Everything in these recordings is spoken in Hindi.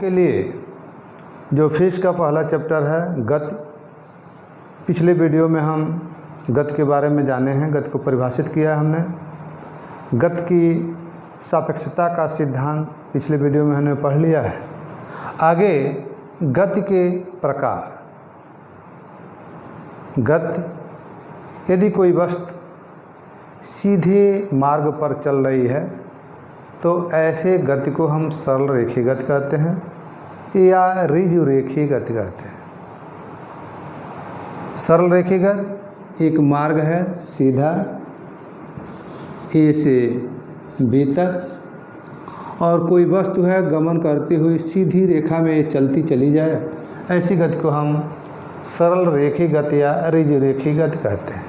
के लिए जो फिजिक्स का पहला चैप्टर है गति। पिछले वीडियो में हम गति के बारे में जाने हैं, गति को परिभाषित किया है हमने। गति की सापेक्षता का सिद्धांत पिछले वीडियो में हमने पढ़ लिया है। आगे गति के प्रकार। गति, यदि कोई वस्तु सीधे मार्ग पर चल रही है तो ऐसे गति को हम सरल रेखीय गति कहते हैं या ऋजु रेखीय गति कहते हैं। सरल रेखीय गति एक मार्ग है सीधा ए से बी तक, और कोई वस्तु है गमन करती हुई सीधी रेखा में चलती चली जाए, ऐसी गति को हम सरल रेखीय गति या ऋजु रेखीय गति कहते हैं।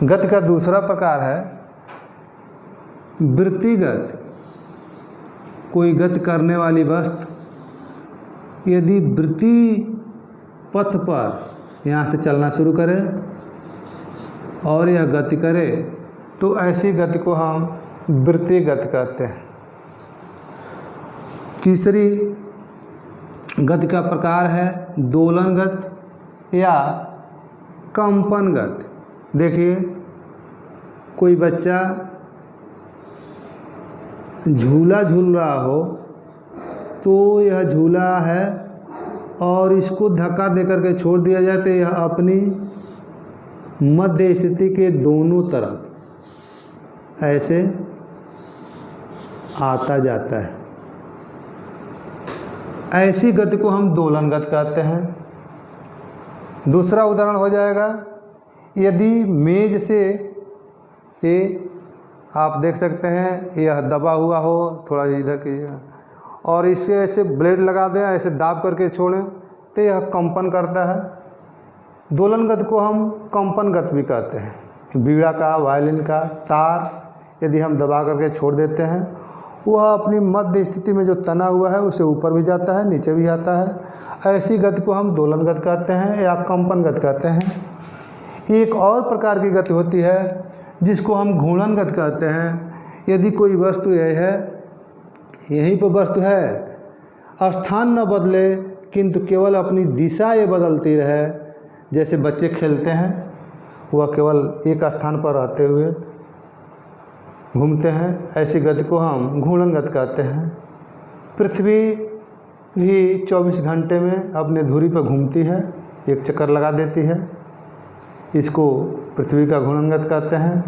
गति का दूसरा प्रकार है वृत्तीय गति। कोई गति करने वाली वस्तु यदि वृत्तीय पथ पर यहाँ से चलना शुरू करे और यह गति करे तो ऐसी गति को हम वृत्तीय गति कहते हैं। तीसरी गति का प्रकार है दोलन गति या कंपन गति। देखिए, कोई बच्चा झूला झूल रहा हो तो यह झूला है और इसको धक्का देकर के छोड़ दिया जाए तो यह अपनी मध्य स्थिति के दोनों तरफ ऐसे आता जाता है। ऐसी गति को हम दोलन गति कहते हैं। दूसरा उदाहरण हो जाएगा, यदि मेज से ये आप देख सकते हैं यह दबा हुआ हो, थोड़ा इधर कीजिएगा, और इसे ऐसे ब्लेड लगा दें, ऐसे दाब करके छोड़ें तो यह कंपन करता है। दोलन गति को हम कंपन गति भी कहते हैं। बीड़ा का, वायलिन का तार यदि हम दबा करके छोड़ देते हैं, वह अपनी मध्य स्थिति में जो तना हुआ है उसे ऊपर भी जाता है, नीचे भी आता है। ऐसी गति को हम दोलन गति कहते हैं या कंपन गति कहते हैं। एक और प्रकार की गति होती है जिसको हम घूर्णन गति कहते हैं। यदि कोई वस्तु यह है, यहीं पर वस्तु है, स्थान न बदले किंतु केवल अपनी दिशा ये बदलती रहे, जैसे बच्चे खेलते हैं, वह केवल एक स्थान पर रहते हुए घूमते हैं, ऐसी गति को हम घूर्णन गति कहते हैं। पृथ्वी भी 24 घंटे में अपने धुरी पर घूमती है, एक चक्कर लगा देती है, इसको पृथ्वी का घूर्णन गति कहते हैं।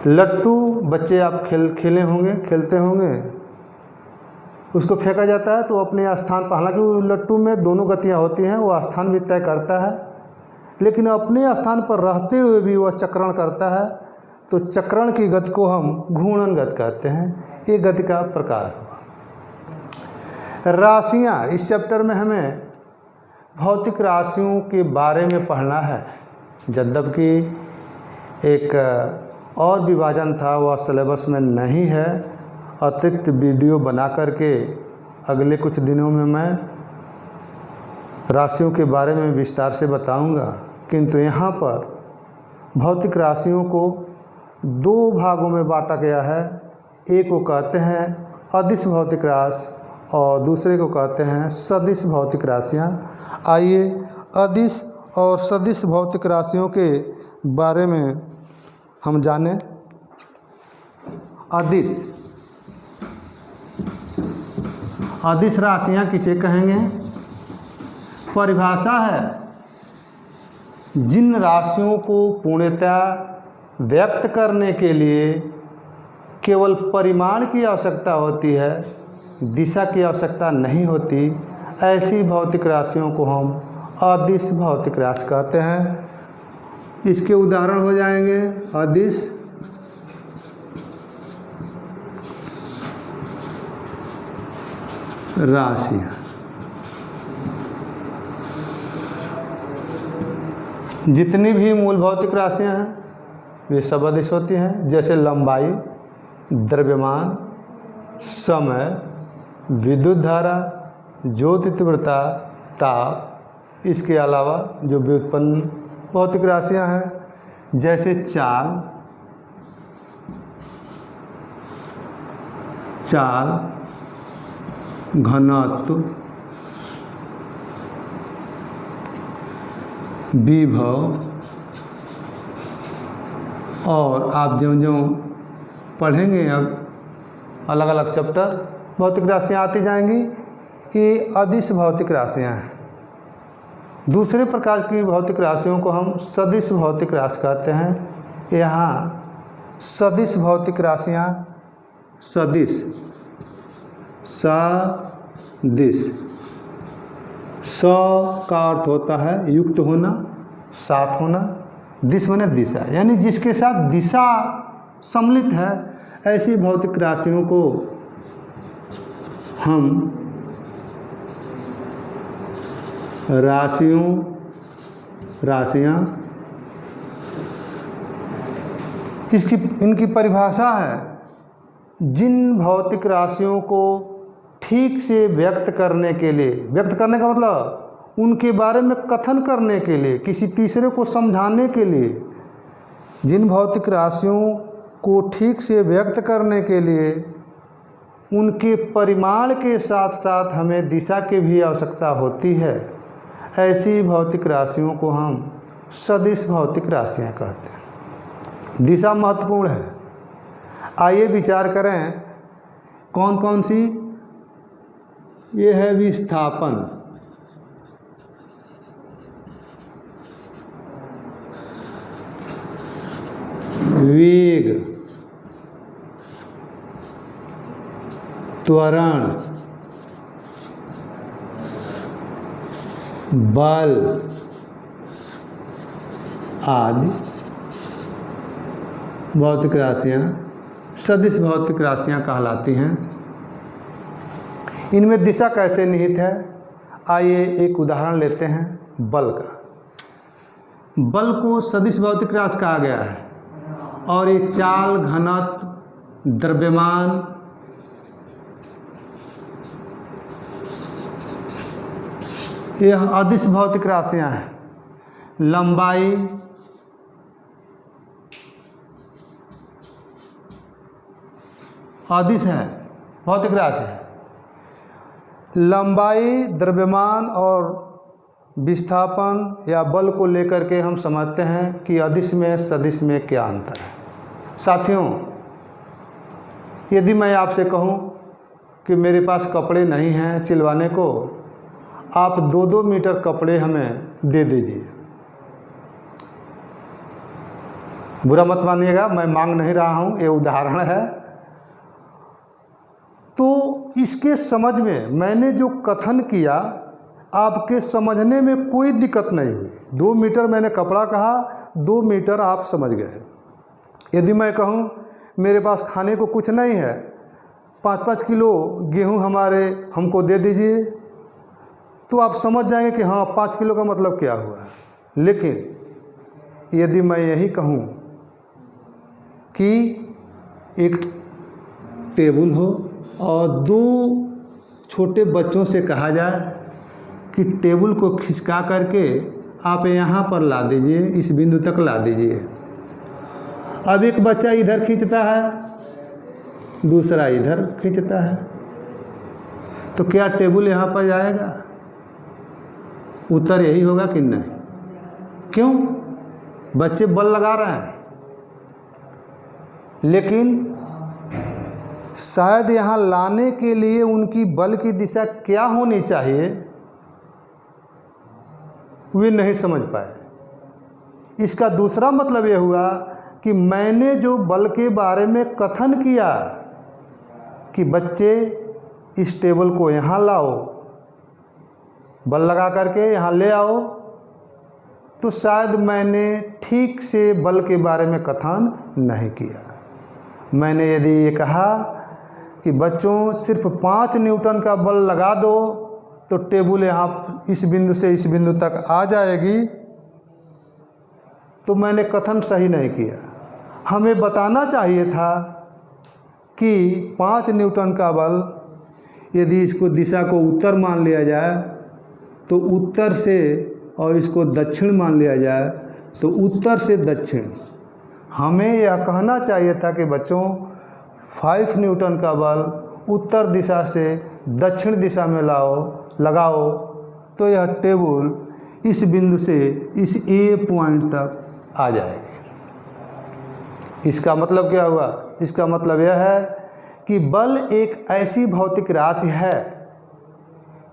लट्टू बच्चे आप खेलते होंगे, उसको फेंका जाता है तो अपने स्थान पर, हालांकि लट्टू में दोनों गतियां होती हैं, वो स्थान भी तय करता है, लेकिन अपने स्थान पर रहते हुए भी वह चक्रण करता है, तो चक्रण की गति को हम घूर्णन गति कहते हैं। ये गति का प्रकार हुआ। राशियाँ, इस चैप्टर में हमें भौतिक राशियों के बारे में पढ़ना है। यद्यपि एक और विभाजन था, वह सिलेबस में नहीं है। अतिरिक्त वीडियो बना करके अगले कुछ दिनों में मैं राशियों के बारे में विस्तार से बताऊंगा, किंतु यहाँ पर भौतिक राशियों को दो भागों में बांटा गया है। एक को कहते हैं अदिश भौतिक राशि और दूसरे को कहते हैं सदिश भौतिक राशियाँ। आइए अदिश और सदिश भौतिक राशियों के बारे में हम जानें। अदिश राशियाँ किसे कहेंगे? परिभाषा है जिन राशियों को पूर्णतया व्यक्त करने के लिए केवल परिमाण की आवश्यकता होती है, दिशा की आवश्यकता नहीं होती, ऐसी भौतिक राशियों को हम अदिश भौतिक राशि कहते हैं। इसके उदाहरण हो जाएंगे अदिश राशियाँ। जितनी भी मूल भौतिक राशियाँ हैं वे सब अदिश होती हैं, जैसे लंबाई, द्रव्यमान, समय, विद्युत धारा, ज्योति तीव्रता, ताप। इसके अलावा जो व्युत्पन्न भौतिक राशियाँ हैं जैसे चाल, घनत्व, विभव, और आप ज्यों-ज्यों पढ़ेंगे अब अलग अलग चैप्टर भौतिक राशियाँ आती जाएंगी। ये अदिश भौतिक राशियाँ हैं। दूसरे प्रकार की भौतिक राशियों को हम सदिश भौतिक राशि कहते हैं। यहाँ सदिश भौतिक राशियाँ, सदिश, सदिश, स का अर्थ होता है युक्त होना, साथ होना, दिश माने दिशा, यानी जिसके साथ दिशा सम्मिलित है, ऐसी भौतिक राशियों को हम राशियाँ इनकी परिभाषा है जिन भौतिक राशियों को ठीक से व्यक्त करने के लिए, व्यक्त करने का मतलब उनके बारे में कथन करने के लिए, किसी तीसरे को समझाने के लिए, जिन भौतिक राशियों को ठीक से व्यक्त करने के लिए उनके परिमाण के साथ साथ हमें दिशा की भी आवश्यकता होती है, ऐसी भौतिक राशियों को हम सदिश भौतिक राशियाँ कहते हैं। दिशा महत्वपूर्ण है। आइए विचार करें कौन कौन सी। ये है विस्थापन, वेग, त्वरण, बल आदि भौतिक राशियाँ सदिश भौतिक राशियाँ कहलाती हैं। इनमें दिशा कैसे निहित है, आइए एक उदाहरण लेते हैं बल का। बल को सदिश भौतिक राशि कहा गया है और ये चाल, घनत्व, द्रव्यमान, यह अदिश भौतिक राशियाँ हैं। लंबाई, अदिश है, भौतिक राशि है। लंबाई, द्रव्यमान और विस्थापन या बल को लेकर के हम समझते हैं कि अदिश में सदिश में क्या अंतर है। साथियों, यदि मैं आपसे कहूं कि मेरे पास कपड़े नहीं हैं सिलवाने को, आप 2-2 मीटर कपड़े हमें दे दीजिए। बुरा मत मानिएगा, मैं मांग नहीं रहा हूं, ये उदाहरण है। तो इसके समझ में मैंने जो कथन किया, आपके समझने में कोई दिक्कत नहीं हुई। 2 मीटर मैंने कपड़ा कहा, 2 मीटर आप समझ गए। यदि मैं कहूँ मेरे पास खाने को कुछ नहीं है, 5-5 किलो गेहूँ हमको दे दीजिए, तो आप समझ जाएंगे कि हाँ 5 किलो का मतलब क्या हुआ। लेकिन यदि मैं यही कहूँ कि एक टेबल हो और 2 छोटे बच्चों से कहा जाए कि टेबल को खिसका करके आप यहाँ पर ला दीजिए, इस बिंदु तक ला दीजिए। अब एक बच्चा इधर खींचता है, दूसरा इधर खींचता है, तो क्या टेबल यहाँ पर जाएगा? उत्तर यही होगा कि नहीं। क्यों? बच्चे बल लगा रहे हैं, लेकिन शायद यहाँ लाने के लिए उनकी बल की दिशा क्या होनी चाहिए वे नहीं समझ पाए। इसका दूसरा मतलब यह हुआ कि मैंने जो बल के बारे में कथन किया कि बच्चे इस टेबल को यहाँ लाओ, बल लगा करके यहाँ ले आओ, तो शायद मैंने ठीक से बल के बारे में कथन नहीं किया। मैंने यदि ये कहा कि बच्चों सिर्फ 5 न्यूटन का बल लगा दो तो टेबल यहाँ इस बिंदु से इस बिंदु तक आ जाएगी, तो मैंने कथन सही नहीं किया। हमें बताना चाहिए था कि 5 न्यूटन का बल यदि इसको दिशा को उत्तर मान लिया जाए तो उत्तर से, और इसको दक्षिण मान लिया जाए तो उत्तर से दक्षिण। हमें यह कहना चाहिए था कि बच्चों 5 न्यूटन का बल उत्तर दिशा से दक्षिण दिशा में लगाओ तो यह टेबल इस बिंदु से इस ए पॉइंट तक आ जाएगी। इसका मतलब क्या हुआ? इसका मतलब यह है कि बल एक ऐसी भौतिक राशि है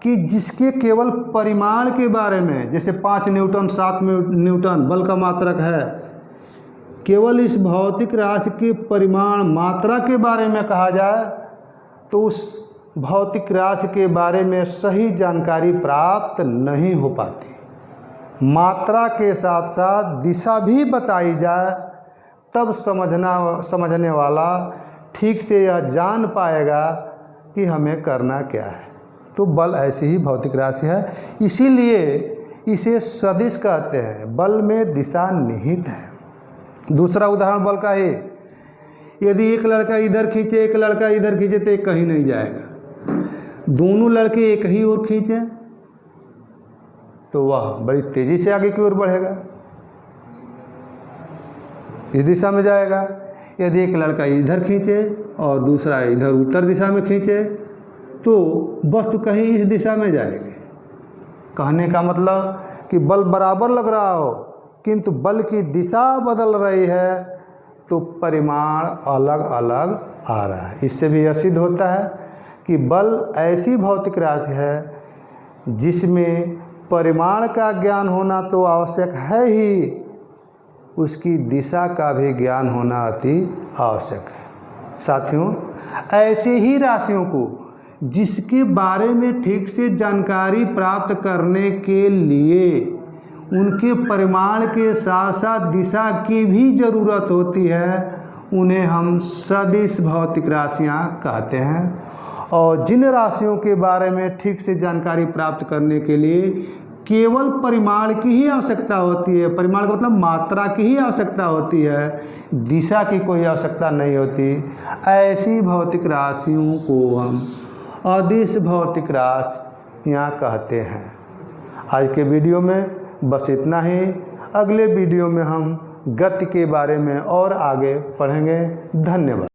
कि जिसके केवल परिमाण के बारे में, जैसे 5 न्यूटन 7 न्यूटन बल का मात्रक है, केवल इस भौतिक राशि के परिमाण मात्रा के बारे में कहा जाए तो उस भौतिक राशि के बारे में सही जानकारी प्राप्त नहीं हो पाती। मात्रा के साथ साथ दिशा भी बताई जाए तब समझने वाला ठीक से यह जान पाएगा कि हमें करना क्या है। तो बल ऐसी ही भौतिक राशि है, इसीलिए इसे सदिश कहते हैं। बल में दिशा निहित है। दूसरा उदाहरण बल का है, यदि एक लड़का इधर खींचे एक लड़का इधर खींचे तो एक कहीं नहीं जाएगा। दोनों लड़के एक ही ओर खींचें तो वह बड़ी तेज़ी से आगे की ओर बढ़ेगा, इस दिशा में जाएगा। यदि एक लड़का इधर खींचे और दूसरा इधर उत्तर दिशा में खींचे तो वस्तु कहीं इस दिशा में जाएगी। कहने का मतलब कि बल बराबर लग रहा हो किंतु बल की दिशा बदल रही है तो परिमाण अलग अलग आ रहा है। इससे भी यह सिद्ध होता है कि बल ऐसी भौतिक राशि है जिसमें परिमाण का ज्ञान होना तो आवश्यक है ही, उसकी दिशा का भी ज्ञान होना अति आवश्यक है। साथियों, ऐसे ही राशियों को जिसके बारे में ठीक से जानकारी प्राप्त करने के लिए उनके परिमाण के साथ साथ दिशा की भी ज़रूरत होती है, उन्हें हम सदिश भौतिक राशियाँ कहते हैं। और जिन राशियों के बारे में ठीक से जानकारी प्राप्त करने के लिए केवल परिमाण की ही आवश्यकता होती है, परिमाण का मतलब मात्रा की ही आवश्यकता होती है, दिशा की कोई आवश्यकता नहीं होती, ऐसी भौतिक राशियों को हम अदिश भौतिक राशियाँ कहते हैं। आज के वीडियो में बस इतना ही। अगले वीडियो में हम गति के बारे में और आगे पढ़ेंगे। धन्यवाद।